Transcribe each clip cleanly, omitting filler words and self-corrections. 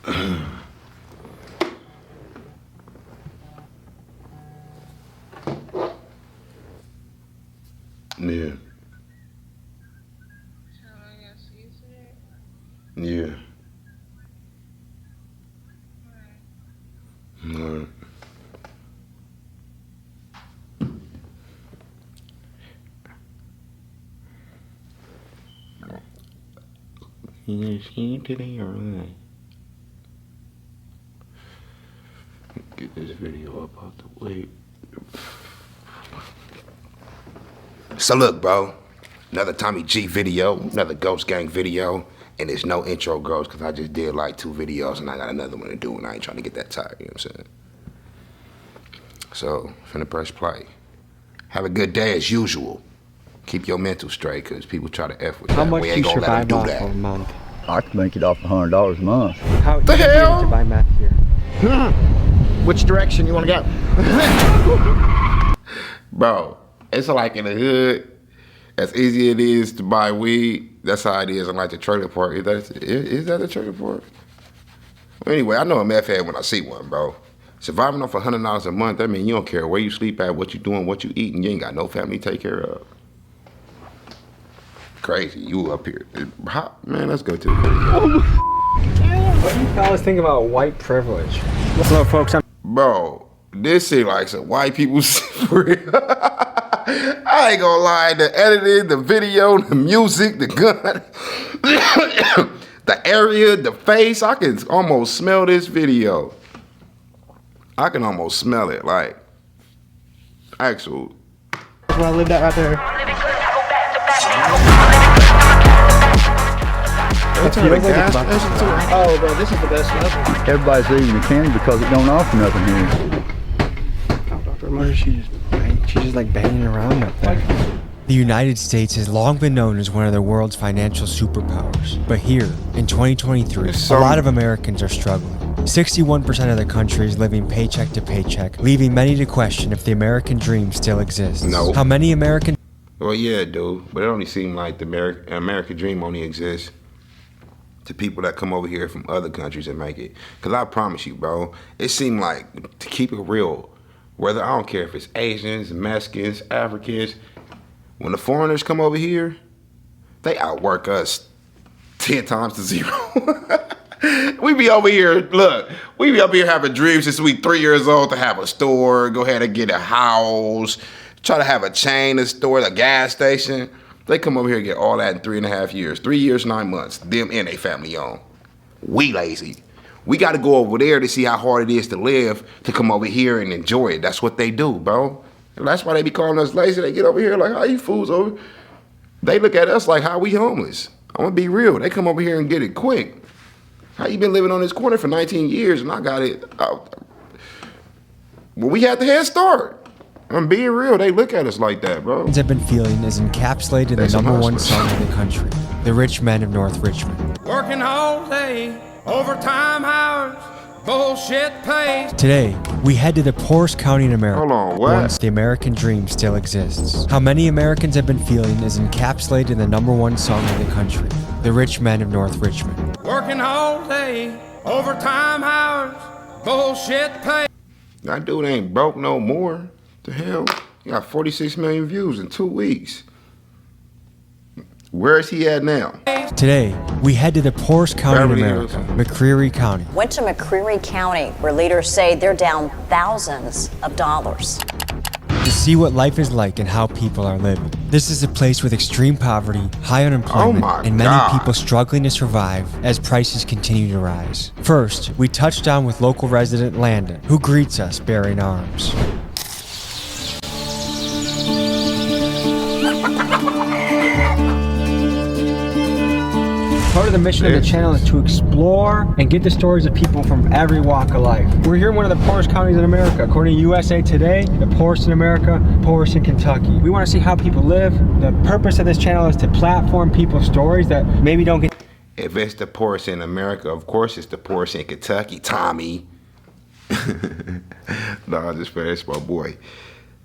Yeah. Yeah. Alright. You today or what? Get this video up out the way. So look, bro, another Tommy G video, another Ghost Gang video, and there's no intro girls because I just did like 2 videos and I got another one to do and I ain't trying to get that tired, you know what I'm saying? So, finna press play. Have a good day as usual. Keep your mental straight because people try to F with that. How much We do ain't you gonna let them survive do off that. for a month? I could make it off $100 a month. How The easy hell? is it to buy meth here? Which direction you want to go? Bro, it's like in the hood, as easy it is to buy weed, that's how it is in like the trailer park. Is that the trailer park? Well, anyway, I know a meth head when I see one, bro. Surviving off $100 a month, that means you don't care where you sleep at, what you doing, what you eating. You ain't got no family to take care of. Crazy, you up here. Man, let's go to the video. What do you fellas think about white privilege? Hello, folks. Bro, this shit like some white people shit. I ain't gonna lie, the editing, the video, the music, the gun, the area, the face, I can almost smell this video. I can almost smell it, like, actual. Well, I lived that right there. Oh, bro, this is the best stuff. Everybody's leaving the candy because it don't offer nothing here. Oh, Dr. Murder, she's just like banging around up there. The United States has long been known as one of the world's financial superpowers. But here, in 2023, a lot of Americans are struggling. 61% of the country is living paycheck to paycheck, leaving many to question if the American dream still exists. No. How many Americans... Well, yeah, dude, but it only seems like the American dream only exists to people that come over here from other countries and make it. Because I promise you, bro, it seemed like, to keep it real, whether, I don't care if it's Asians, Mexicans, Africans, when the foreigners come over here, they outwork us 10 times to 0. We be over here, look, we be up here having dreams since we 3 years old to have a store, go ahead and get a house, try to have a chain of store, a gas station. They come over here and get all that in 3.5 years. 3 years, 9 months, them and they family owned. We lazy. We gotta go over there to see how hard it is to live, to come over here and enjoy it. That's what they do, bro. And that's why they be calling us lazy. They get over here like, how you fools over? They look at us like, how we homeless? I'm gonna be real. They come over here and get it quick. How you been living on this corner for 19 years and I got it? Well, we had the head start. I'm being real. They look at us like that, bro. have been feeling is encapsulated in the #1 song in the country, The Rich Men of North Richmond. Working all day, overtime hours, bullshit pays. Today, we head to the poorest county in America. Hold on, what? Once the American dream still exists. How many Americans have been feeling is encapsulated in the #1 song in the country, The Rich Men of North Richmond. Working all day, overtime hours, bullshit pay. That dude ain't broke no more. The hell? He got 46 million views in 2 weeks. Where is he at now? Today, we head to the poorest county in Beverly America, Hills. McCreary County. Went to McCreary County, where leaders say they're down thousands of dollars. To see what life is like and how people are living. This is a place with extreme poverty, high unemployment, Oh my and many God. people struggling to survive as prices continue to rise. First, we touch down with local resident Landon, who greets us bearing arms. Part of the mission of the channel is to explore and get the stories of people from every walk of life. We're here in one of the poorest counties in America. According to USA Today, the poorest in America, poorest in Kentucky. We want to see how people live. The purpose of this channel is to platform people's stories that maybe don't get... If it's the poorest in America, of course it's the poorest in Kentucky, Tommy. Nah, just for that's my boy.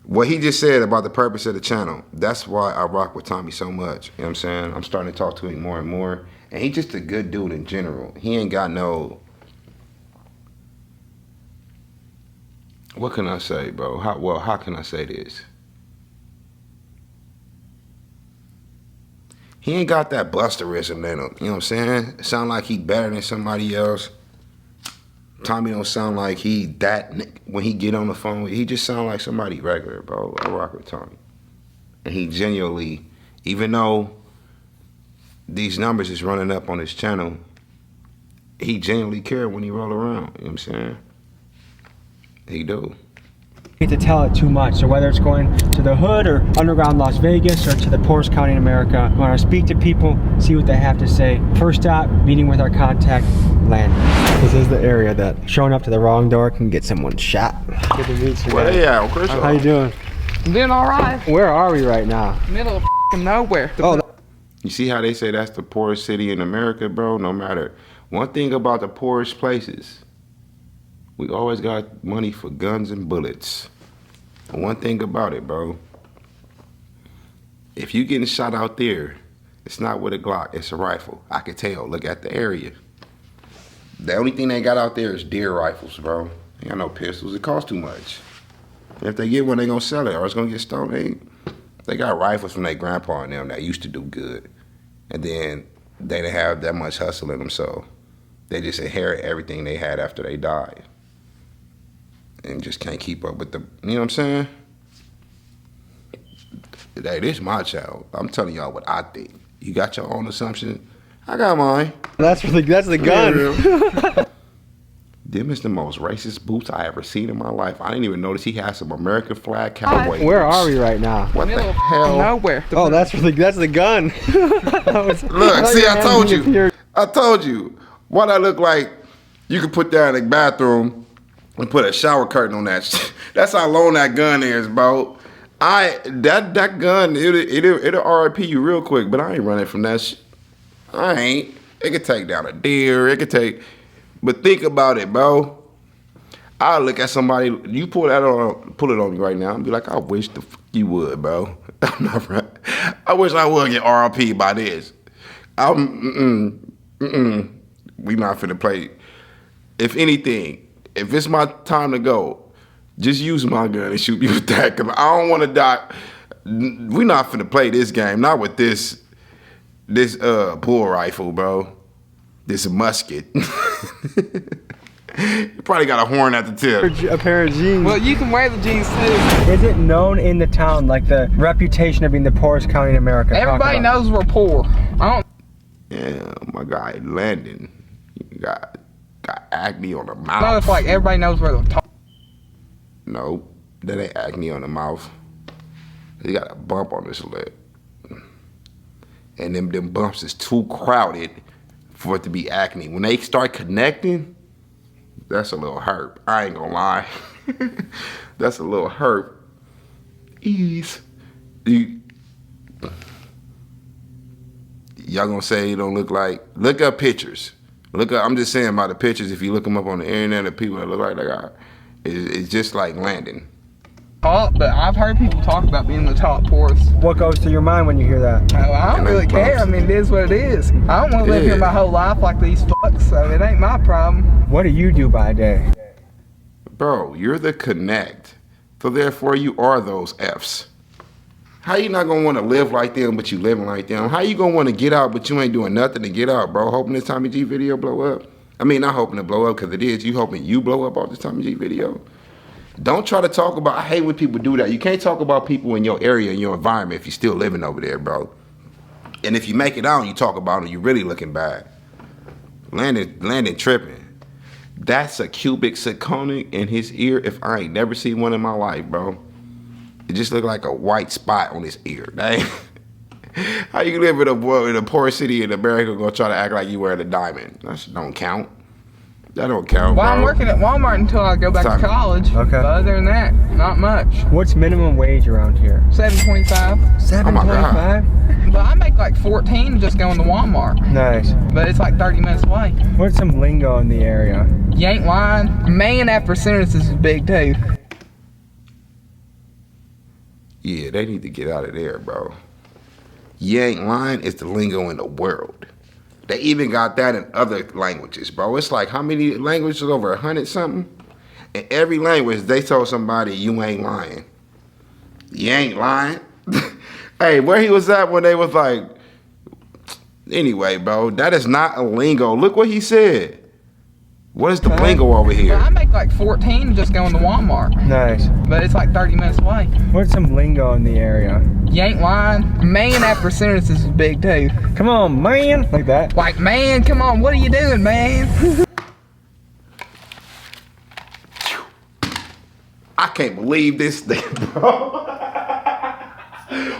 What he just said about the purpose of the channel, that's why I rock with Tommy so much. You know what I'm saying? I'm starting to talk to him more and more. And he's just a good dude in general. He ain't got no What can I say, bro? How can I say this? He ain't got that busterism in him. You know what I'm saying? It sound like he better than somebody else. Tommy don't sound like he that when he get on the phone. He just sound like somebody regular, bro. I rock with Tommy. And he genuinely, even though these numbers is running up on his channel, he genuinely care when he roll around. You know what I'm saying? He do. Get to tell it too much. So whether it's going to the hood or underground Las Vegas or to the poorest county in America, we want to speak to people, see what they have to say. First stop, meeting with our contact, Landon. This is the area that showing up to the wrong door can get someone shot. Good to meet you. Well, yeah, Chris. How you doing? I'm doing all right. Where are we right now? Middle of nowhere. Oh, You see how they say that's the poorest city in America, bro? No matter. One thing about the poorest places, we always got money for guns and bullets. And one thing about it, bro, if you getting shot out there, it's not with a Glock, it's a rifle. I can tell, look at the area. The only thing they got out there is deer rifles, bro. They got no pistols, it costs too much. And if they get one, they gonna sell it or it's gonna get stolen. They got rifles from their grandpa and them that used to do good. And then they didn't have that much hustle in them, so they just inherit everything they had after they died. And just can't keep up with the, you know what I'm saying? Hey, this is my channel. I'm telling y'all what I think. You got your own assumption. I got mine. that's the gun. Them is the most racist boots I ever seen in my life. I didn't even notice he had some American flag cowboy Where boots. are we right now? What Middle the of hell? nowhere. Oh, that's the gun. Look, see, I told you. I told you. Why that look like you could put that in the bathroom and put a shower curtain on that shit. That's how long that gun is, bro. That gun, it'll RIP you real quick, but I ain't running from that shit. I ain't. It could take down a deer. It could take, but think about it, bro. I'll look at somebody, you pull it on me right now and be like, I wish the fuck you would, bro. I'm not right. I wish I would get RIP by this. We not finna play. If anything, if it's my time to go, just use my gun and shoot me with that, cause I don't wanna die. We not finna play this game, not with this bull rifle, bro. This musket. You probably got a horn at the tip. A pair of jeans. Well, you can wear the jeans too. Is it known in the town, like the reputation of being the poorest county in America? Everybody knows we're poor. I don't. Yeah, my guy Landon, he got acne on the know mouth. if like everybody knows we're the top. Nope, that ain't acne on the mouth. He got a bump on his lip. And them bumps is too crowded for it to be acne. When they start connecting, that's a little hurt. I ain't gonna lie. That's a little hurt. Ease. Y'all gonna say it don't look like, look up pictures. Look up, I'm just saying about the pictures, if you look them up on the internet, the people that look like they are, it's just like Landon. But I've heard people talk about being the top poorest. What goes through your mind when you hear that? Oh, I don't really care. I mean, it is what it is. I don't want to live here my whole life like these fucks, so it ain't my problem. What do you do by day? Bro, you're the connect. So therefore you are those Fs. How you not gonna wanna live like them, but you living like them? How you gonna wanna get out, but you ain't doing nothing to get out, bro? Hoping this Tommy G video blow up? I mean, not hoping to blow up, cause it is. You hoping you blow up off this Tommy G video? Don't try to talk about, I hate when people do that. You can't talk about people in your area, in your environment, if you're still living over there, bro. And if you make it out and you talk about it, you're really looking bad. Landon tripping. That's a cubic zirconia in his ear if I ain't never seen one in my life, bro. It just looked like a white spot on his ear. How you live in a poor city in America gonna try to act like you wearing a diamond? That don't count. That don't count, Well, bro. I'm working at Walmart until I go back to college. Okay. But other than that, not much. What's minimum wage around here? $7.25. $7.25? But I make like 14 just going to Walmart. Nice. But it's like 30 minutes away. What's some lingo in the area? You ain't lying. Man after sentences is big too. Yeah, they need to get out of there, bro. You ain't lying is the lingo in the world. They even got that in other languages, bro. It's like, how many languages? Over 100 something? In every language, they told somebody, you ain't lying. You ain't lying. Hey, where he was at when they was like, anyway, bro, that is not a lingo. Look what he said. What is the lingo over here? Well, I make like 14 just going to Walmart. Nice. But it's like 30 minutes away. What's some lingo in the area? You ain't lying. Man after sentences is big too. Come on, man. Like that. Like, man, come on, what are you doing, man? I can't believe this thing, bro.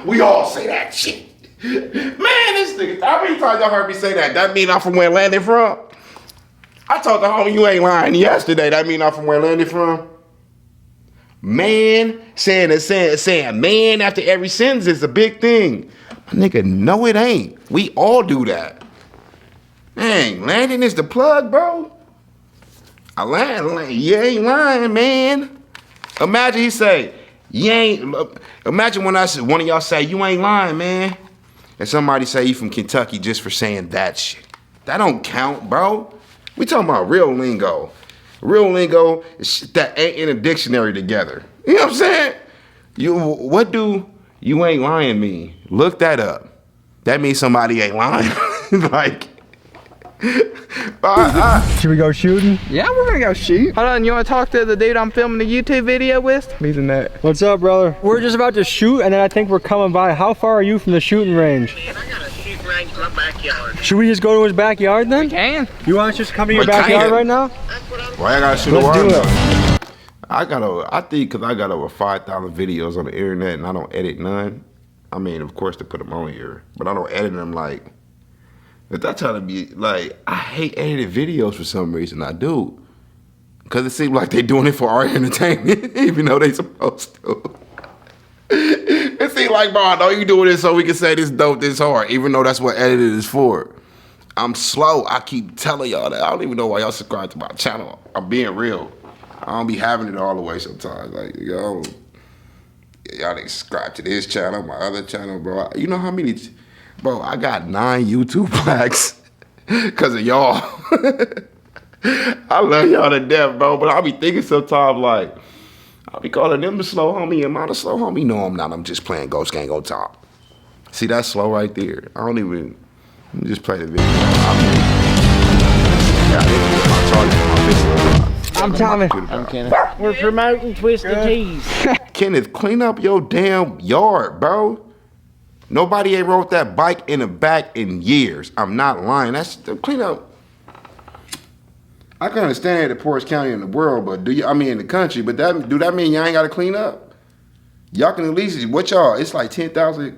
We all say that shit. Man, this nigga, how many times y'all heard me say that? That mean I'm from where I landed from? I told the homie you ain't lying yesterday. That mean I'm from where I landed from? Man, saying man after every sentence is a big thing. Nigga, no it ain't. We all do that. Dang, landing is the plug, bro. I land, you ain't lying, man. Imagine he say, you ain't, imagine when one of y'all say, you ain't lying, man. And somebody say you from Kentucky just for saying that shit. That don't count, bro. We talking about real lingo. Real lingo is shit that ain't in a dictionary together. You know what I'm saying? What do you ain't lying mean? Look that up. That means somebody ain't lying. Like, should we go shooting? Yeah, we're gonna go shoot. Hold on, you wanna talk to the dude I'm filming the YouTube video with? He's in that. What's up, brother? We're just about to shoot, and then I think we're coming by. How far are you from the shooting range? Man, I got a shooting range in my backyard. Should we just go to his backyard then? We can. You want us to just come to your backyard right now? Why I gotta shoot Let's do it. I think because I got over 5,000 videos on the internet and I don't edit none. I mean, of course, to put them on here, but I don't edit them like. If that's trying to be like, I hate edited videos for some reason. I do, because it seems like they're doing it for our entertainment, even though they supposed to. It seems like, bro, I know you doing this so we can say this dope, this hard, even though that's what edited is for. I'm slow. I keep telling y'all that. I don't even know why y'all subscribe to my channel. I'm being real. I don't be having it all the way sometimes. Like, yo, y'all didn't subscribe to this channel, my other channel, bro. You know how many, bro, I got 9 YouTube plaques because of y'all. I love y'all to death, bro, but I be thinking sometimes, like, I be calling them the slow homie. Am I the slow homie? No, I'm not. I'm just playing Ghost Gang on top. See, that's slow right there. I don't even, let me just play the video. I'm Tommy. I'm Kenneth. We're promoting Twisted Teas. Kenneth, clean up your damn yard, bro. Nobody ain't rode that bike in the back in years. I'm not lying. That's clean up. I can understand the poorest county in the world, but in the country, but do that mean y'all ain't gotta clean up? Y'all can at least, what y'all, it's like 10,000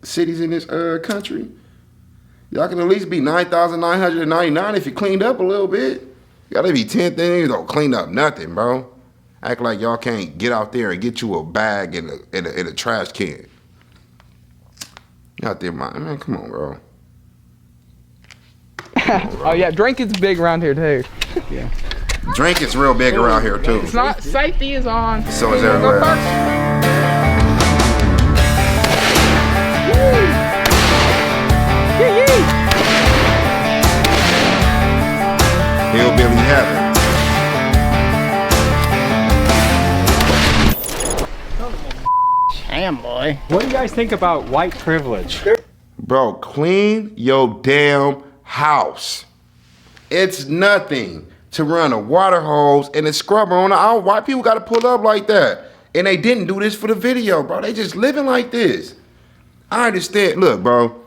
cities in this country. Y'all can at least be 9,999 if you cleaned up a little bit. You gotta be 10 things, don't clean up nothing, bro. Act like y'all can't get out there and get you a bag in a trash can. You out there, man, come on, bro. Oh yeah, drinking's big around here too. Yeah. Drinking's real big around here too. It's not, safety is on. So is everywhere else. Hillbilly heaven. Damn, boy. What do you guys think about white privilege? Bro, clean your damn house. It's nothing to run a water hose and a scrubber on the Why people gotta pull up like that? And they didn't do this for the video, bro. They just living like this. I understand. Look, bro.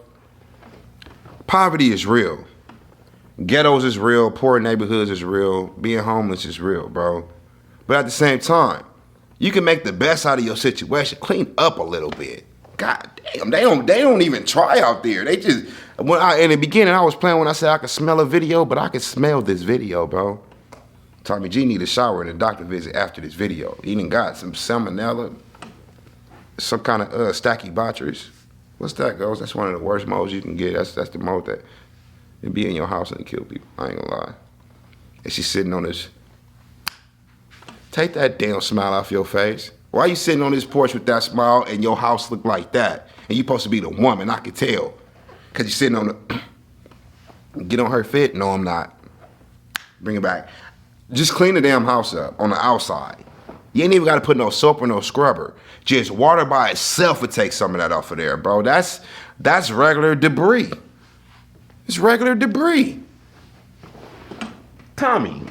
Poverty is real. Ghettos is real. Poor neighborhoods is real. Being homeless is real, bro. But at the same time, you can make the best out of your situation. Clean up a little bit. God damn, they don't even try out there. They just, in the beginning, I was playing when I said I could smell a video, but I could smell this video, bro. Tommy G need a shower and a doctor visit after this video. He done got some salmonella, some kind of stachybotrys. What's that, Ghost? That's one of the worst molds you can get. That's the mold that it be in your house and kill people. I ain't gonna lie. And she's sitting on this. Take that damn smile off your face. Why are you sitting on this porch with that smile and your house look like that? And you supposed to be the woman, I can tell. Cause you're sitting on the, get on her fit? No, I'm not. Bring it back. Just clean the damn house up on the outside. You ain't even got to put no soap or no scrubber. Just water by itself would take some of that off of there, bro. That's regular debris. It's regular debris. Tommy.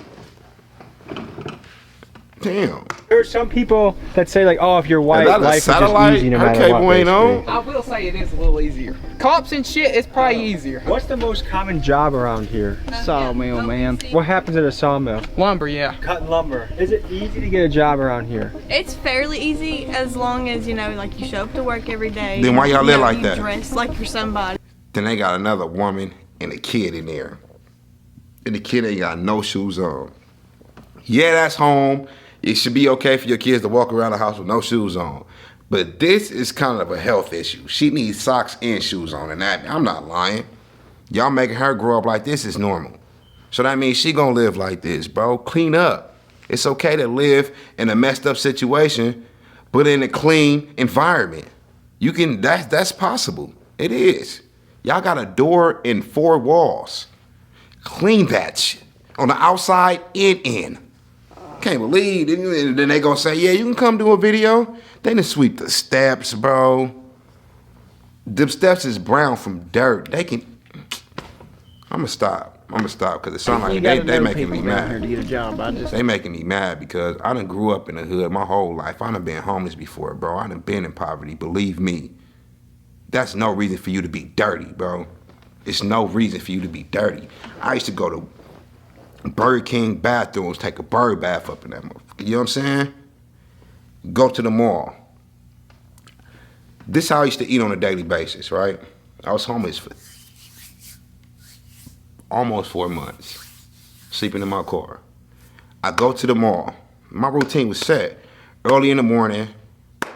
Damn. There are some people that say like, oh, if you're white, life is just easy no matter what. Bueno. I will say it is a little easier. Cops and shit, it's probably easier. What's the most common job around here? Sawmill, man. What happens at a sawmill? Lumber, yeah. Cutting lumber. Is it easy to get a job around here? It's fairly easy as long as, you know, like you show up to work every day. Then why y'all live like that? You dress like you're somebody. Then they got another woman and a kid in there. And the kid ain't got no shoes on. Yeah, that's home. It should be okay for your kids to walk around the house with no shoes on. But this is kind of a health issue. She needs socks and shoes on, and that, I'm not lying. Y'all making her grow up like this is normal. So that means she gonna live like this, bro. Clean up. It's okay to live in a messed up situation, but in a clean environment. You can, that's possible. It is. Y'all got a door and 4 walls. Clean that shit. On the outside and in. Can't believe. Then they gonna say, yeah, you can come do a video. They done sweep the steps, bro. Them steps is brown from dirt. They can. I'ma stop because it sounds like they making me mad. To get a job. They making me mad because I done grew up in the hood my whole life. I done been homeless before, bro. I done been in poverty. Believe me. That's no reason for you to be dirty, bro. It's no reason for you to be dirty. I used to go to Burger King bathrooms, take a bird bath up in that motherfucker. You know what I'm saying? Go to the mall. This is how I used to eat on a daily basis, right? I was homeless for almost 4 months, sleeping in my car. I go to the mall. My routine was set. Early in the morning,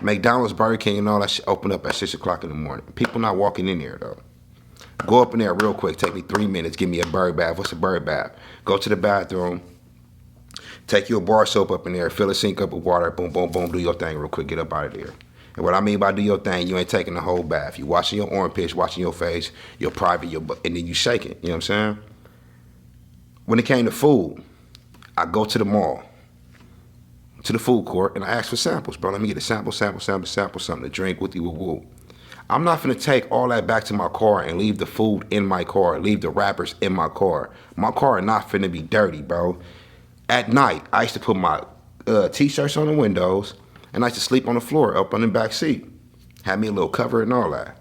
McDonald's, Burger King, and all that shit open up at 6 o'clock in the morning. People not walking in there, though. Go up in there real quick, take me 3 minutes, give me a bird bath. What's a bird bath? Go to the bathroom, take you a bar soap up in there, fill a sink up with water, boom, boom, boom, do your thing real quick, get up out of there. And what I mean by do your thing, you ain't taking the whole bath. You washing your armpits, washing your face, your private, your butt, and then you shake it, you know what I'm saying? When it came to food, I go to the mall, to the food court, and I ask for samples, bro. Let me get a sample, something to drink, woo. I'm not finna take all that back to my car and leave the food in my car, leave the wrappers in my car. My car is not finna be dirty, bro. At night, I used to put my t-shirts on the windows, and I used to sleep on the floor up on the back seat. Had me a little cover and all that.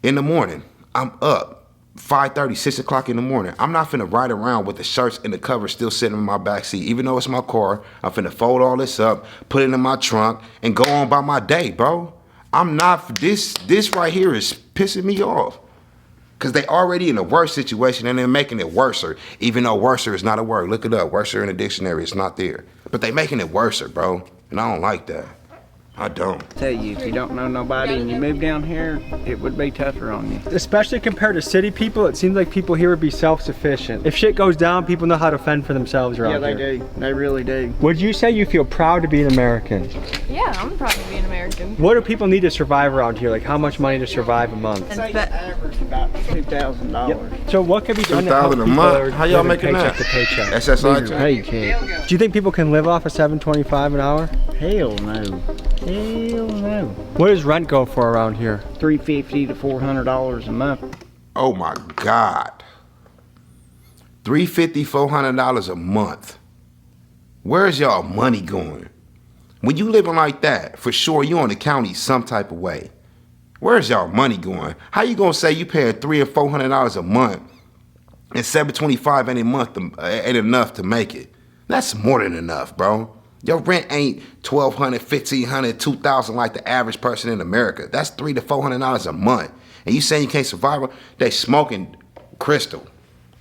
In the morning, I'm up, 5:30, 6 o'clock in the morning. I'm not finna ride around with the shirts and the covers still sitting in my back seat. Even though it's my car, I'm finna fold all this up, put it in my trunk, and go on by my day, bro. I'm not, this right here is pissing me off. Because they already in a worse situation and they're making it worser. Even though worser is not a word. Look it up, worser in the dictionary, it's not there. But they making it worser, bro. And I don't like that. I don't. Tell you, if you don't know nobody and you move down here, it would be tougher on you. Especially compared to city people, it seems like people here would be self-sufficient. If shit goes down, people know how to fend for themselves around here. Yeah, they do. They really do. Would you say you feel proud to be an American? Yeah, I'm proud to be an American. What do people need to survive around here? Like how much money to survive a month? I'd say the average about $2,000. Yep. So what can be done to help $2,000 a people month? How y'all living making that? paycheck to paycheck? SSI check? Paycheck. Do you think people can live off of $7.25 an hour? Hell no. Hell no. What does rent go for around here? $350 to $400 a month. Oh my God. $350, $400 a month. Where's y'all money going? When you living like that, for sure you on the county some type of way. Where's y'all money going? How you gonna say you paying $300 and $400 a month and $725 any month ain't enough to make it? That's more than enough, bro. Your rent ain't $1,200, $1,500, $2,000 like the average person in America. That's $300 to $400 a month. And you saying you can't survive? They smoking crystal.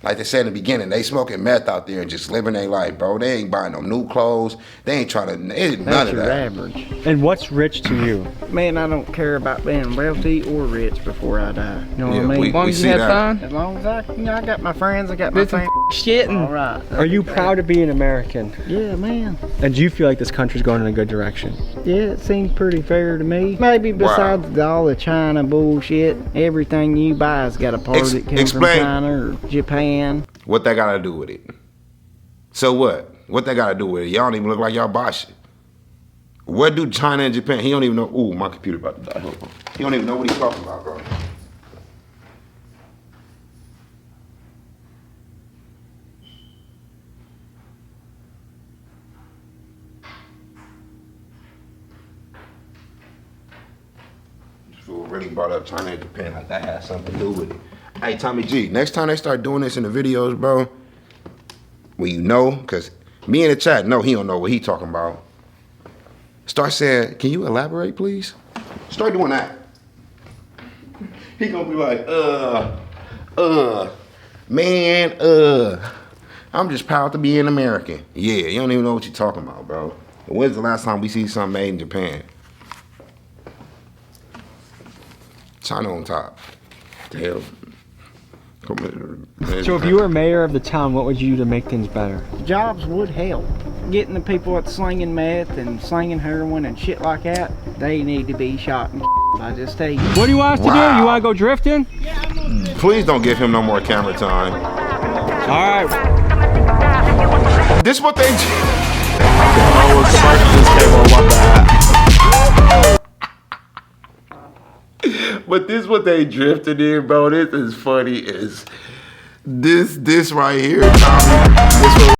Like they said in the beginning, they smoking meth out there and just living their life, bro. They ain't buying no new clothes. They ain't trying to, none That's of that. your average. And what's rich to you? Man, I don't care about being wealthy or rich before I die. You know what I mean? As long as you have fun. As long as I got my friends, I got my family. Shit. All right. Are you proud to be an American? Yeah, man. And do you feel like this country's going in a good direction? Yeah, it seems pretty fair to me. Maybe besides all the China bullshit, everything you buy's got a part that comes from China or Japan. What that got to do with it? So what? What they got to do with it? Y'all don't even look like y'all boss shit. What do China and Japan? He don't even know. Ooh, my computer about to die. Hold on. He don't even know what he's talking about, bro. Really brought up China and Japan like that has something to do with it. Hey, Tommy G, next time they start doing this in the videos, bro, when you know, because me in the chat know he don't know what he talking about. Start saying, can you elaborate, please? Start doing that. He gonna be like, man, I'm just proud to be an American. Yeah, you don't even know what you're talking about, bro. When's the last time we see something made in Japan? China on top. Hell. So if you were mayor of the town, what would you do to make things better? Jobs would help. Getting the people that's slinging meth and slinging heroin and shit like that, they need to be shot and by this state. What do you want us to do? You want to go drifting? Please don't give him no more camera time. All right. This what they do. But this what they drifted in, bro. This is funny as this right here, Tommy. This what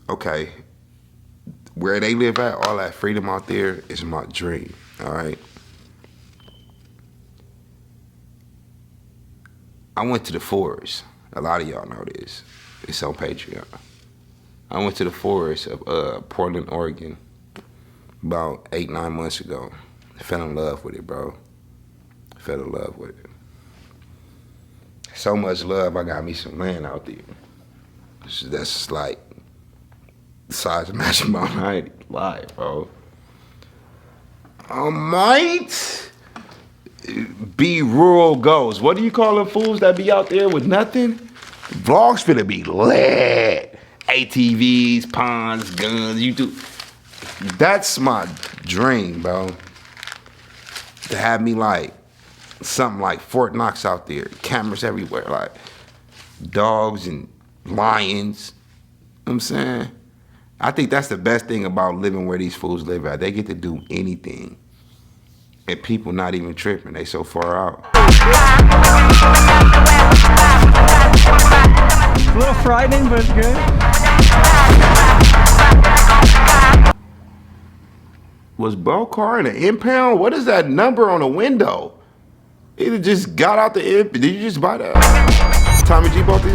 okay. Where they live at, all that freedom out there is my dream, all right? I went to the forest. A lot of y'all know this. It's on Patreon. I went to the forest of Portland, Oregon about 8-9 months ago. I fell in love with it, bro. I fell in love with it. So much love, I got me some land out there. That's like the size of Magic Mountain. I ain't lie, bro. I might be rural ghosts. What do you call them fools that be out there with nothing? Vlogs finna be lit. ATVs, ponds, guns, YouTube. That's my dream, bro. To have me like something like Fort Knox out there. Cameras everywhere, like dogs and lions. You know what I'm saying? I think that's the best thing about living where these fools live at. They get to do anything. And people not even tripping. They so far out. It's a little frightening, but it's good. Was Bo car in an impound? What is that number on the window? Either just got out the imp. Did you just buy that? Tommy G bought these?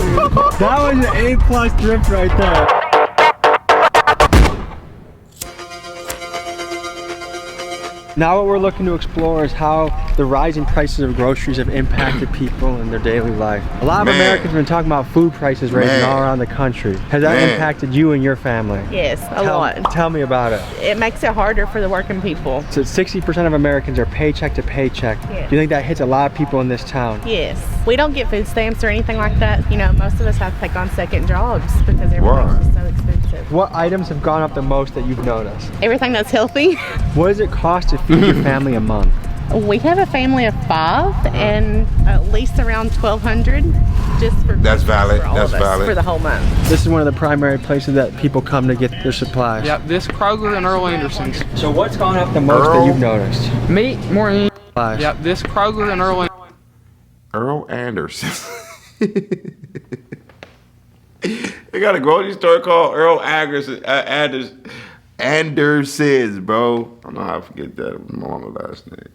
That was an A+ drift right there. Now what we're looking to explore is how the rising prices of groceries have impacted people in their daily life. A lot of Americans have been talking about food prices rising all around the country. Has that impacted you and your family? Yes, a lot. Tell me about it. It makes it harder for the working people. So 60% of Americans are paycheck to paycheck. Yes. Do you think that hits a lot of people in this town? Yes. We don't get food stamps or anything like that. You know, most of us have to take on second jobs because everything's just so expensive. What items have gone up the most that you've noticed? Everything that's healthy. What does it cost to feed your family a month? We have a family of 5 and at least around $1,200 just for that's valid. For all that's of us valid for the whole month. This is one of the primary places that people come to get their supplies. Yep, this Kroger and Earl Anderson's. So what's gone up the most that you've noticed? Meat, more than supplies. Yep, this Kroger and Earl Anderson. They got a grocery store called Earl Anderson's, bro. I don't know how to forget that. It was my mama's last name.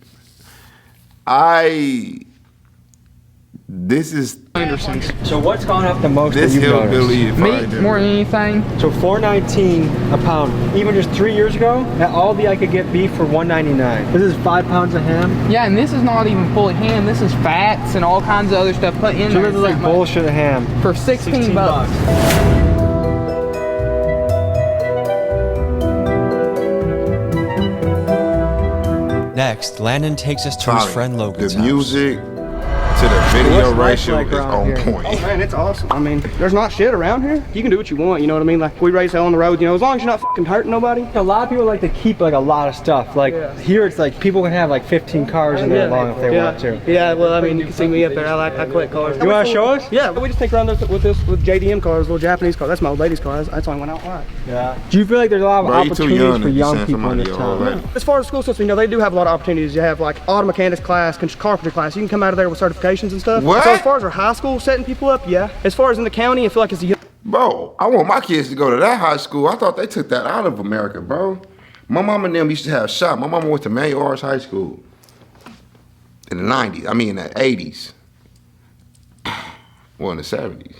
This is Anderson's. So what's gone up the most this that you've hillbilly noticed? Meat, more than anything. So $4.19 a pound. Even just 3 years ago, at Aldi I could get beef for $1.99. This is 5 pounds of ham. Yeah, and this is not even fully ham. This is fats and all kinds of other stuff put in so there. This is like bullshit ham. For 16 bucks. Next, Landon takes us to his friend Logan's the house. music to the video What's life ratio like is around on here? point. Oh man, it's awesome. I mean, there's not shit around here. You can do what you want, you know what I mean? Like, we raise hell on the road, you know, as long as you're not fucking hurting nobody. A lot of people like to keep like a lot of stuff. Like here, it's like people can have like 15 cars in there long if they want to. Yeah, well, I mean, you can see me up there. I collect cars. You want to show us? Yeah, we just take around with JDM cars, little Japanese car. That's my old lady's car. That's only went out wide. Yeah. Do you feel like there's a lot of Bro, you too opportunities young for to be young sending people in somebody this all town? that. As far as school systems, you know, they do have a lot of opportunities. You have like auto mechanics class, carpentry class. You can come out of there with certifications and stuff. What? So as far as our high school setting people up, yeah. As far as in the county, I feel like it's a Bro, I want my kids to go to that high school. I thought they took that out of America, bro. My mom and them used to have shop. My mama went to Manual Arts High School in the 90s. I mean, in the 80s. Well, in the 70s.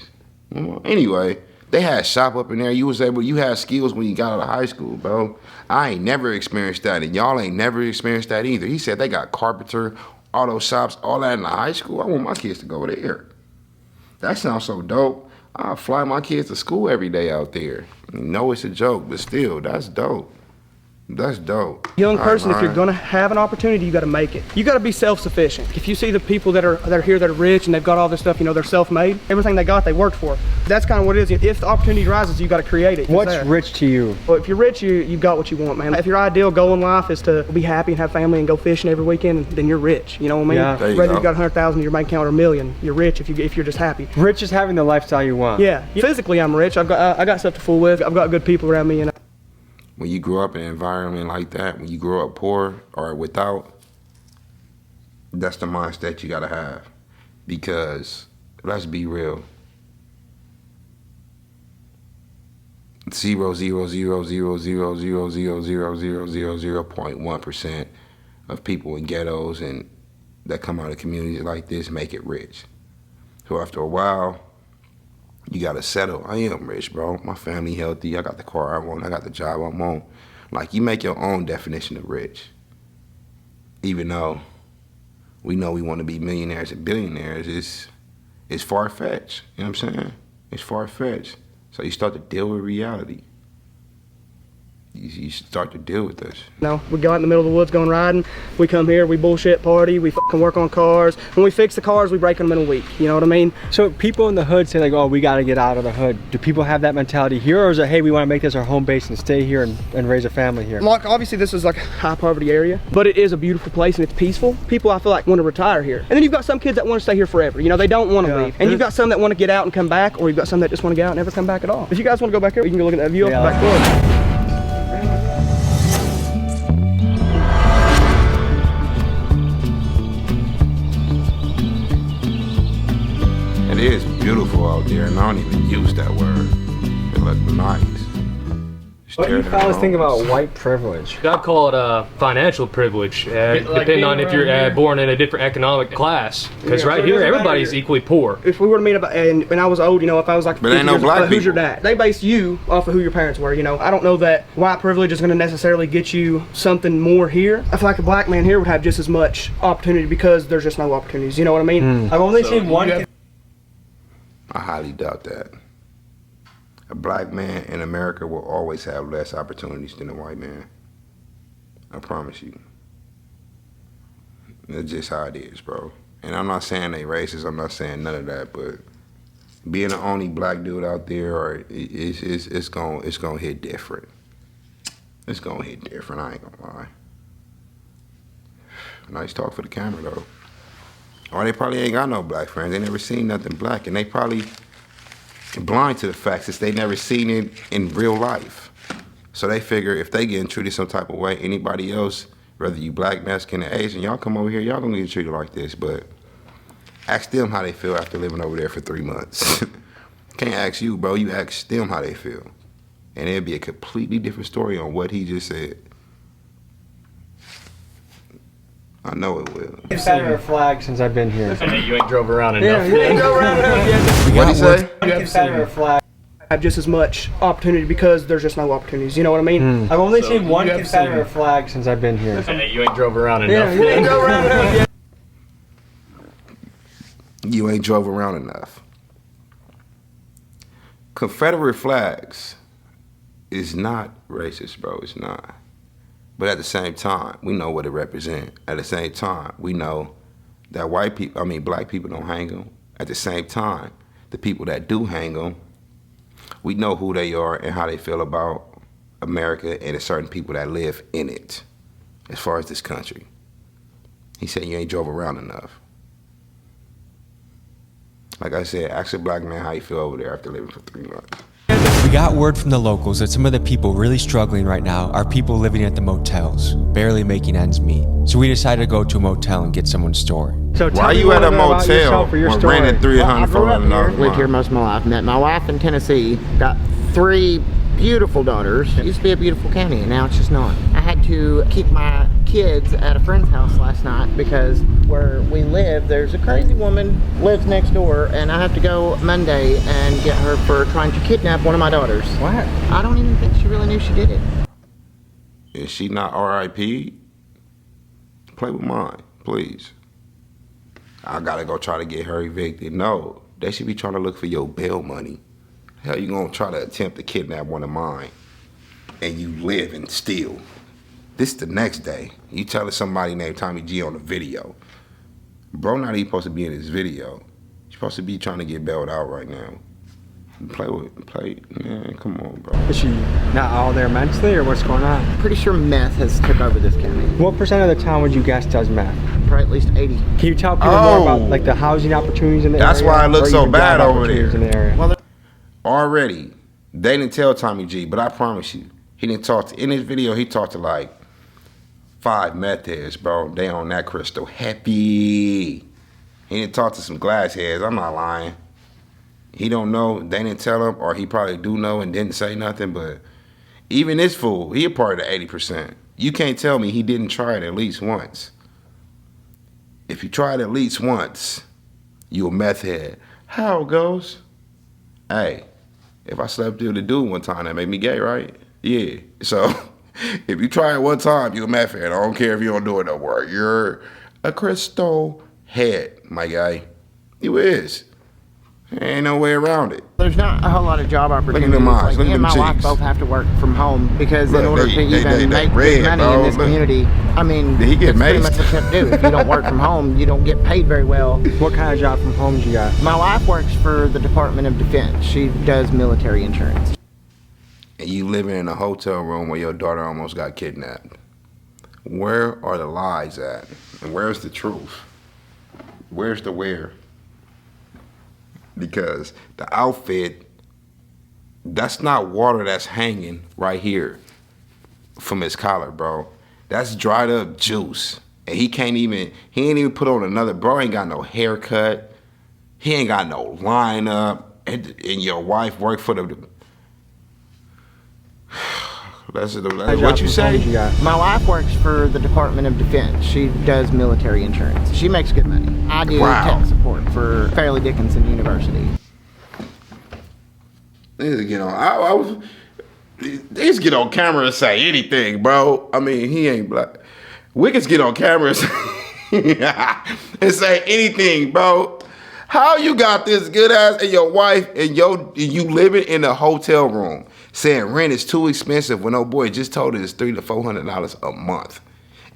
Anyway, they had shop up in there. You had skills when you got out of high school, bro. I ain't never experienced that, and y'all ain't never experienced that either. He said they got carpenter, auto shops, all that in the high school. I want my kids to go there. That sounds so dope. I'll fly my kids to school every day out there. No, it's a joke, but still, that's dope. That's dope. young person. If you're gonna have an opportunity, you gotta make it. You gotta be self-sufficient. If you see the people that are here that are rich and they've got all this stuff, you know, they're self-made. Everything they got, they worked for. That's kind of what it is. If the opportunity rises, you gotta create it. What's rich to you? Well, if you're rich, you got what you want, man. If your ideal goal in life is to be happy and have family and go fishing every weekend, then you're rich. You know what I mean? Yeah. There you Whether go. you got 100,000 in your bank account or a million, you're rich if you're just happy. Rich is having the lifestyle you want. Yeah. Physically, I'm rich. I got stuff to fool with. I've got good people around me, and When you grow up in an environment like that, when you grow up poor or without, that's the mindset you gotta have. Because let's be real. 0.1% of people in ghettos and that come out of communities like this make it rich. So after a while, you gotta settle. I am rich, bro. My family healthy. I got the car I want. I got the job I want. Like, you make your own definition of rich. Even though we know we want to be millionaires and billionaires, it's far-fetched. You know what I'm saying? It's far-fetched. So you start to deal with reality. You start to deal with this. No, we go out in the middle of the woods going riding. We come here, we bullshit party, we fucking work on cars. When we fix the cars, we break them in a week. You know what I mean? So people in the hood say like, oh, we got to get out of the hood. Do people have that mentality here, or is it, hey, we want to make this our home base and stay here and raise a family here? Like, obviously this is like a high poverty area, but it is a beautiful place and it's peaceful. People, I feel like, want to retire here. And then you've got some kids that want to stay here forever. You know, they don't want to leave. And you've got some that want to get out and come back, or you've got some that just want to get out and never come back at all. If you guys want to go back here, you can go look at that view off the back door. It is beautiful out there, and I don't even use that word. It look nice. What do you fellas think about white privilege? I'd call it financial privilege, depending on if you're born in a different economic class. Because right here, everybody's equally poor. If we were to meet up, and when I was old, you know, if I was like, But ain't no black who's your people. dad? They base you off of who your parents were, you know. I don't know that white privilege is going to necessarily get you something more here. I feel like a black man here would have just as much opportunity because there's just no opportunities, you know what I mean? I've only seen one. I highly doubt that. A black man in America will always have less opportunities than a white man. I promise you. That's just how it is, bro. And I'm not saying they racist. I'm not saying none of that. But being the only black dude out there, it's gonna hit different. It's gonna hit different. I ain't gonna lie. Nice talk for the camera though. Or they probably ain't got no black friends. They never seen nothing black, and they probably blind to the fact since they never seen it in real life. So they figure if they getting treated some type of way, anybody else, whether you black, Mexican, or Asian, y'all come over here, y'all gonna get treated like this. But ask them how they feel after living over there for 3 months. Can't ask you, bro. You ask them how they feel, and it'll be a completely different story on what he just said. I know it will. Confederate flag since I've been here. You ain't drove around enough. Yeah, you ain't go around enough yet. What'd he say? Confederate flag. Have just as much opportunity because there's just no opportunities, you know what I mean? I've only seen one Confederate flag since I've been here. You ain't drove around enough. Yeah, you ain't go around enough yet. You ain't drove around enough. Confederate flags is not racist, bro. It's not. But at the same time, we know what it represents. At the same time, we know that black people don't hang them. At the same time, the people that do hang them, we know who they are and how they feel about America and the certain people that live in it, as far as this country. He said you ain't drove around enough. Like I said, ask a black man how you feel over there after living for 3 months. We got word from the locals that some of the people really struggling right now are people living at the motels, barely making ends meet. So we decided to go to a motel and get someone's story. So why are you at a motel when renting 300 for another Lived here most of my life. Met my wife in Tennessee. Got 3 beautiful daughters. It used to be a beautiful county, and now it's just not. I had to keep my kids at a friend's house last night because where we live, there's a crazy woman lives next door, and I have to go Monday and get her for trying to kidnap one of my daughters. What? I don't even think she really knew she did it. Is she not RIP? Play with mine, please. I gotta go try to get her evicted. No, they should be trying to look for your bail money. Hell, you gonna try to attempt to kidnap one of mine and you live and steal. This the next day. You telling somebody named Tommy G on the video. Bro not even supposed to be in this video. You're supposed to be trying to get bailed out right now. Man, come on, bro. Is she not all there mentally, or what's going on? Pretty sure meth has took over this county. What percent of the town would you guess does meth? Probably at least 80. Can you tell people more about like the housing opportunities in the area? That's why it looks so bad over there. In the area? Well, already, they didn't tell Tommy G, but I promise you, he didn't talk to, in his video, he talked to like 5 meth heads, bro. They on that crystal happy. He didn't talk to some glass heads, I'm not lying. He don't know, they didn't tell him, or he probably do know and didn't say nothing, but even this fool, he a part of the 80%. You can't tell me he didn't try it at least once. If you try it at least once, you a meth head. How it goes? Hey, if I slept with a dude one time, that made me gay, right? Yeah. So if you try it one time, you a meth head. I don't care if you don't do it no more. You're a crystal head, my guy. You is. Ain't no way around it. There's not a whole lot of job opportunities. Look at them eyes. Like, Look me at and them my wife cheeks. both have to work from home because Look, in order to even make red, good money bro. in this Look. community, I mean, Did he get it's pretty maced? much what you have to do. If you don't work from home, you don't get paid very well. What kind of job from home do you got? My wife works for the Department of Defense. She does military insurance. And you living in a hotel room where your daughter almost got kidnapped. Where are the lies at? And where's the truth? Where's the where? Because the outfit, that's not water that's hanging right here from his collar, bro. That's dried up juice. And he ain't even put on another, bro ain't got no haircut. He ain't got no lineup. And your wife worked for the, that's what you say? My wife works for the Department of Defense. She does military insurance. She makes good money. I do tech support for Fairleigh Dickinson University. Niggas get on. Niggas get on camera and say anything, bro. I mean, he ain't black. Wickets get on camera and say anything, bro. How you got this good ass and your wife and you living in a hotel room saying rent is too expensive when old boy just told it it's $300 to $400 a month,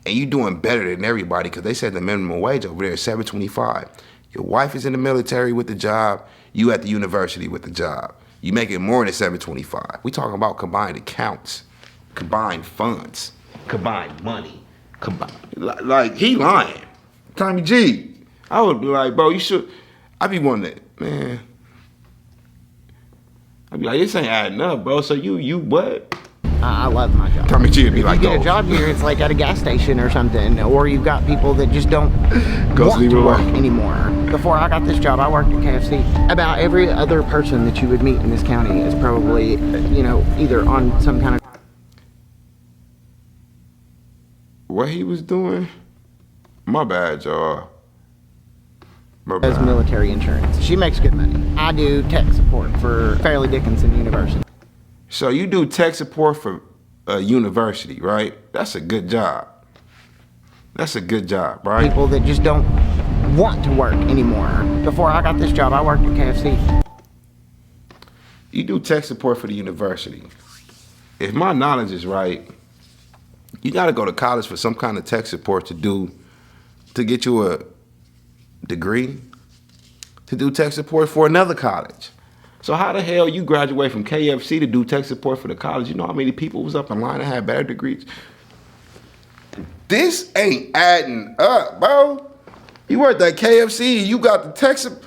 and you doing better than everybody because they said the minimum wage over there is $7.25. Your wife is in the military with the job. You at the university with the job. You making more than $7.25. We talking about combined accounts, combined funds, combined money, like he lying. Tommy G, I would be like, bro, you should. I be wanting to, man. I'd be like, this ain't adding up, bro. So you what? I love my job. Tommy G would be like, if you get a job here, it's like at a gas station or something, or you've got people that just don't want to work anymore. Before I got this job, I worked at KFC. About every other person that you would meet in this county is probably, either on some kind of. What he was doing? My bad, y'all. Does military insurance. She makes good money. I do tech support for Fairleigh Dickinson University. So you do tech support for a university, right? That's a good job. That's a good job, right? People that just don't want to work anymore. Before I got this job, I worked at KFC. You do tech support for the university. If my knowledge is right, you gotta go to college for some kind of tech support to get you degree to do tech support for another college. So how the hell you graduate from KFC to do tech support for the college? You know how many people was up in line and had better degrees? This ain't adding up, bro. You worked at KFC, you got the tech support.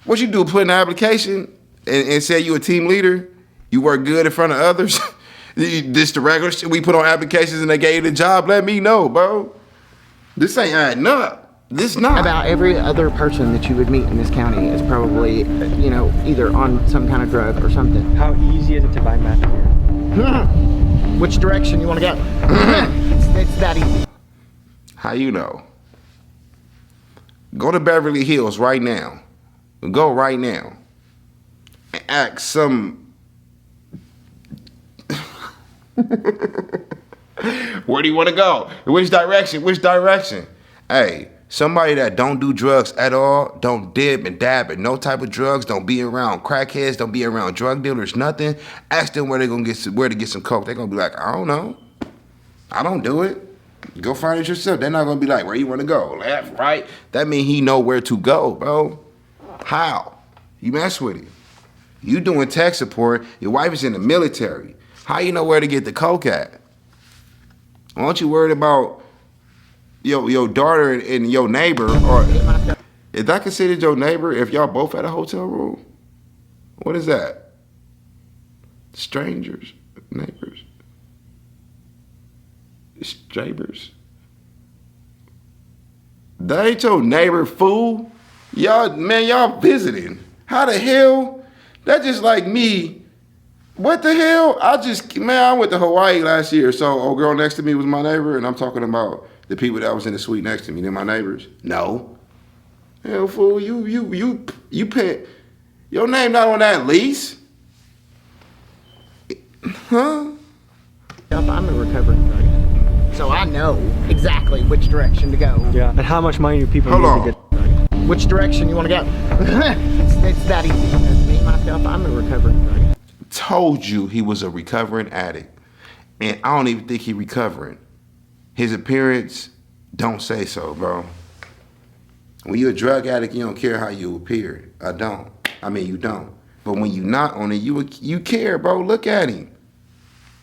What you do, put in an application and say you a team leader? You work good in front of others? This the regular shit we put on applications and they gave you the job? Let me know, bro. This ain't adding up. This not. About every other person that you would meet in this county is probably, you know, either on some kind of drug or something. How easy is it to buy meth here? Which direction you want to go? It's that easy. How you know? Go to Beverly Hills right now. Go right now. And ask some... Where do you want to go? Which direction? Which direction? Hey, somebody that don't do drugs at all, don't dib and dab at no type of drugs, don't be around crackheads, don't be around drug dealers, nothing. Ask them where to get some coke. They're gonna be like, I don't know. I don't do it. Go find it yourself. They're not gonna be like, where you want to go? Left, right. That means he know where to go, bro. How? You mess with him. You doing tech support. Your wife is in the military. How you know where to get the coke at? Why don't you worried about your daughter and your neighbor? Or is that considered your neighbor if y'all both at a hotel room? What is that? Strangers, neighbors, strangers. That ain't your neighbor, fool. Y'all visiting. How the hell? That's just like me. What the hell? I went to Hawaii last year, so old girl next to me was my neighbor, and I'm talking about the people that was in the suite next to me. They're my neighbors. No. Hell, fool, you pay. Your name not on that lease. Huh? I'm a recovering drug, so I know exactly which direction to go. Yeah. And how much money do people need to get? Which direction you want to go? It's that easy. Because me, myself, I'm a recovering drug. Told you he was a recovering addict, and I don't even think he recovering. His appearance don't say so, bro. When you're a drug addict, you don't care how you appear. You don't. But when you not on it, you care, bro. Look at him.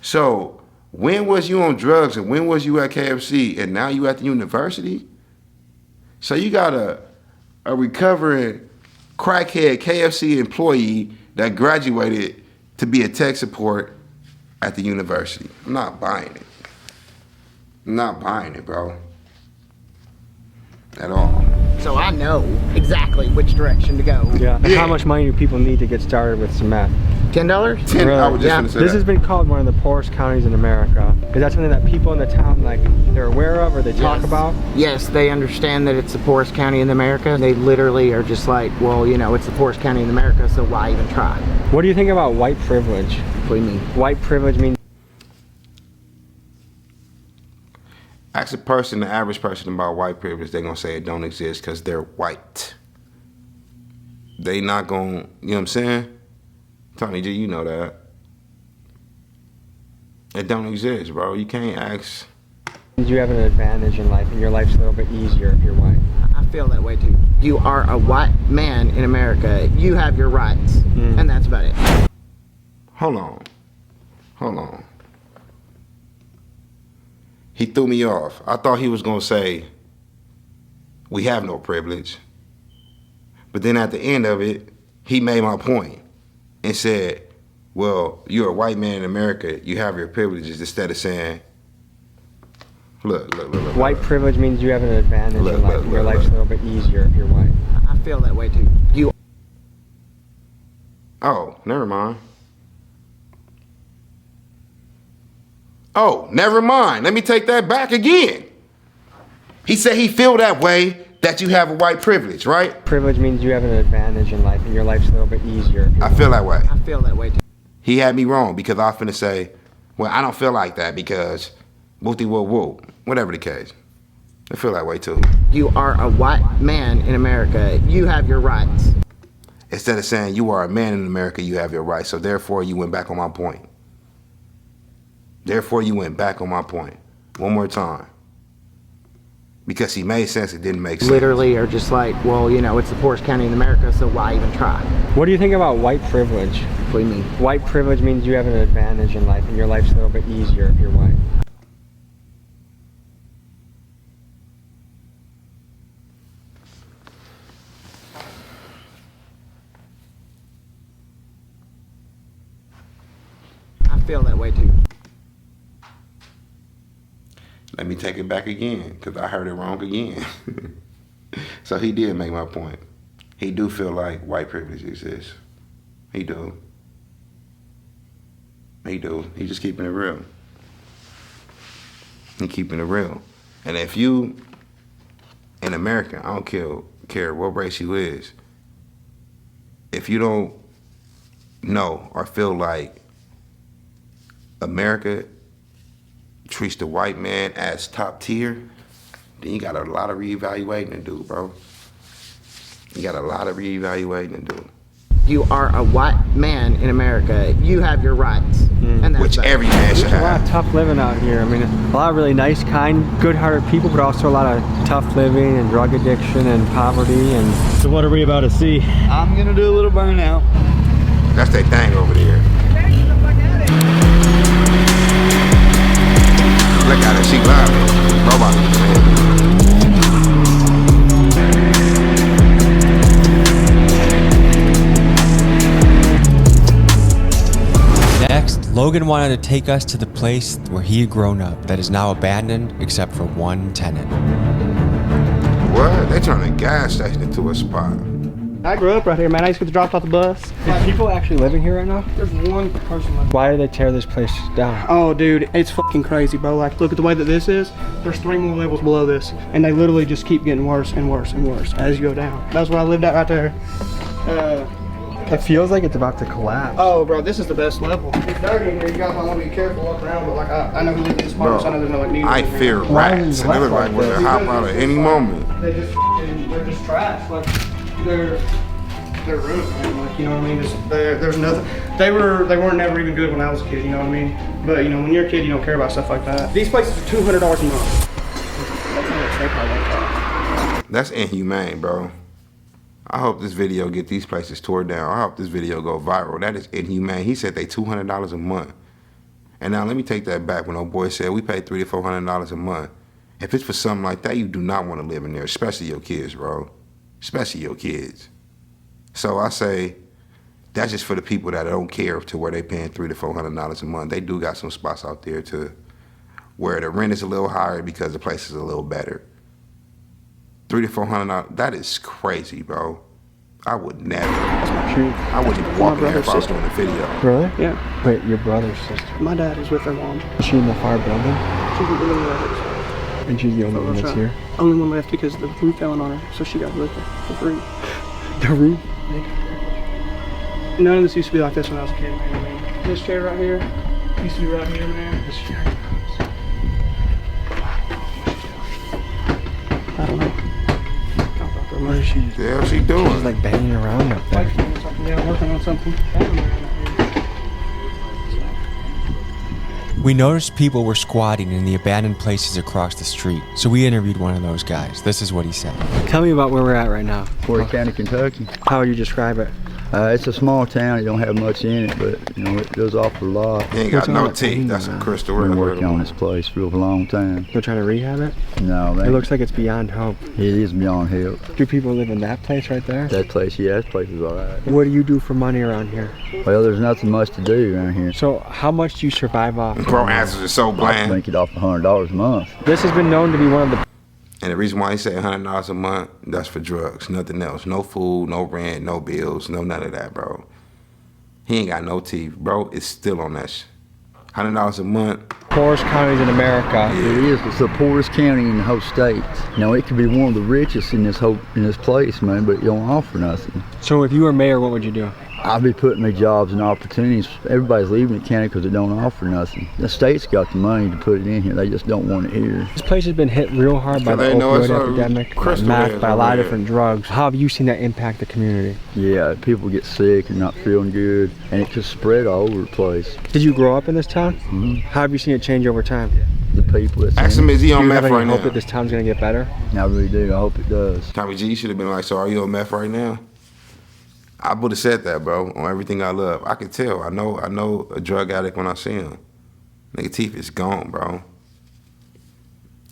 So when was you on drugs and when was you at KFC and now you at the university? So you got a recovering crackhead KFC employee that graduated to be a tech support at the university. I'm not buying it. I'm not buying it, bro. At all. So I know exactly which direction to go. Yeah. And how much money do people need to get started with some meth? $10? $10. I was just gonna say This that. has been called one of the poorest counties in America. Is that something that people in the town, like, they're aware of or they talk about? Yes, they understand that it's the poorest county in America. They literally are just like, well, you know, it's the poorest county in America, so why even try? What do you think about white privilege? What do you mean? White privilege means... Ask the average person about white privilege, they're gonna say it don't exist because they're white. They not gonna, you know what I'm saying? Tommy G, you know that. It don't exist, bro. You can't ask. You have an advantage in life and your life's a little bit easier if you're white. I feel that way too. You are a white man in America. You have your rights, and that's about it. Hold on. He threw me off. I thought he was gonna say, we have no privilege. But then at the end of it, he made my point and said, well, you're a white man in America, you have your privileges, instead of saying, look. White privilege means you have an advantage in life and your life's a little bit easier if you're white. I feel that way too. Oh, never mind. Oh, never mind. Let me take that back again. He said he feel that way that you have a white privilege, right? Privilege means you have an advantage in life and your life's a little bit easier. I feel that way. I feel that way too. He had me wrong because I was finna say, well, I don't feel like that because wooty woo woo, whatever the case. I feel that way too. You are a white man in America. You have your rights. Instead of saying you are a man in America, you have your rights. So therefore you went back on my point. One more time. because he made sense, it didn't make sense. Literally are just like, well, you know, it's the poorest county in America, so why even try? What do you think about white privilege? What do you mean? White privilege means you have an advantage in life and your life's a little bit easier if you're white. I feel that way too. Let me take it back again, because I heard it wrong again. So he did make my point. He do feel like white privilege exists. He do. He do. He just keeping it real. He keeping it real. And if you, in America, I don't care what race you is, if you don't know or feel like America treats the white man as top tier, then you got a lot of reevaluating to do, bro. You got a lot of reevaluating to do. You are a white man in America. You have your rights. And that's which every man should have. There's a lot of tough living out here. I mean, a lot of really nice, kind, good-hearted people, but also a lot of tough living and drug addiction and poverty. And so what are we about to see? I'm gonna do a little burnout. That's that thing over there. Look at it, she live. Robot, man. Next, Logan wanted to take us to the place where he had grown up that is now abandoned except for one tenant. What? They turned a gas station into a spot. I grew up right here, man. I used to get dropped off the bus. Are people actually living here right now? There's one person living. Why did they tear this place down? Oh, dude, it's fucking crazy, bro. Like, look at the way that this is. There's 3 more levels below this, and they literally just keep getting worse and worse and worse as you go down. That's where I lived at right there. It feels like it's about to collapse. Oh, bro, this is the best level. It's dirty in here. You guys might want to be careful walking around, but like, I know who lives in this apartment, so I know there's no like needles. I fear rats, and they look like they're hop out at any moment. They're just trash. Like, they're ruined, man. Like, you know what I mean? There's nothing. They weren't never even good when I was a kid. You know what I mean? But you know, when you're a kid, you don't care about stuff like that. These places are $200 a month. That's inhumane, bro. I hope this video get these places tore down. I hope this video go viral. That is inhumane. He said they $200 a month. And now let me take that back when old boy said we pay $300 to $400 a month. If it's for something like that, you do not want to live in there, especially your kids, bro. Especially your kids. So I say that's just for the people that don't care to where they paying $300 to $400 a month. They do got some spots out there to where the rent is a little higher because the place is a little better. $300 to $400, that is crazy, bro. I would never. I wouldn't even walk in there if I was doing a video. Really? Yeah. Wait, your brother's sister? My dad is with her mom. Is she in the far building? She's in the building. And she's the only one that's here? Only one left because the roof fell on her, so she got with her for free. The roof? None of this used to be like this when I was a kid, man. I mean, this chair right here used to be right here, man. This chair. I don't know. What is she? Yeah, she doing? She's like banging around up there. Yeah, working on something. We noticed people were squatting in the abandoned places across the street, so we interviewed one of those guys. This is what he said. Tell me about where we're at right now. Poorest County, Kentucky. How would you describe it? It's a small town. It don't have much in it, but you know it does offer a lot. You ain't got no teeth. That's a crystal. Been working on this place for a long time. They're trying to rehab it? No, it looks like it's beyond hope. It is beyond help. Do people live in that place right there? That place, yeah, that place is all right. What do you do for money around here? Well, there's nothing much to do around here. So how much do you survive off? Bro, answers are so bland. I make it off $100 a month. This has been known to be one of the... And the reason why he said $100 a month, that's for drugs, nothing else. No food, no rent, no bills, no none of that, bro. He ain't got no teeth, bro. It's still on that shit. $100 a month. Poorest counties in America. Yeah. It is. It's the poorest county in the whole state. Now it could be one of the richest in this place, man, but it don't offer nothing. So if you were mayor, what would you do? I'd be putting me jobs and opportunities. Everybody's leaving the county because it don't offer nothing. The state's got the money to put it in here. They just don't want it here. This place has been hit real hard by the opioid epidemic, masked by a lot of different drugs. How have you seen that impact the community? Yeah, people get sick and not feeling good, and it just spread all over the place. Did you grow up in this town? Mm-hmm. How have you seen it change over time? The people. That's Ask him, is he on meth Do you have right any hope now? that this town's gonna get better? I really do. I hope it does. Tommy G should have been like, so are you on meth right now? I would have said that, bro, on Everything I Love. I could tell. I know a drug addict when I see him. Nigga teeth is gone, bro.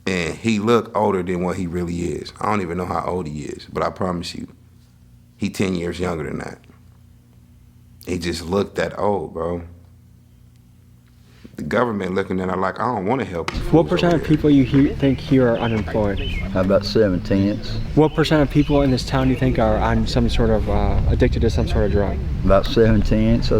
And he look older than what he really is. I don't even know how old he is, but I promise you, he 10 years younger than that. He just looked that old, bro. The government looking at it like, I don't want to help you. What percent of people you think here are unemployed? About 7/10. What percent of people in this town do you think are on some sort of addicted to some sort of drug? About 7/10, I say. So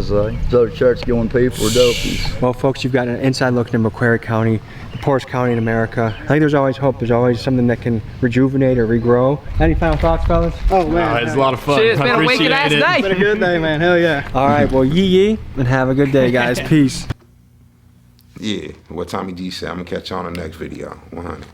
the church-going people are dopies. Well, folks, you've got an inside look into McCreary County, the poorest county in America. I think there's always hope. There's always something that can rejuvenate or regrow. Any final thoughts, fellas? Oh, man. It's a lot of fun. Shit, it's been a wicked ass day. It's been a good day, man. Hell yeah. All right, well, yee, and have a good day, guys. Peace. Yeah, what Tommy G said. I'm going to catch you on the next video. 100.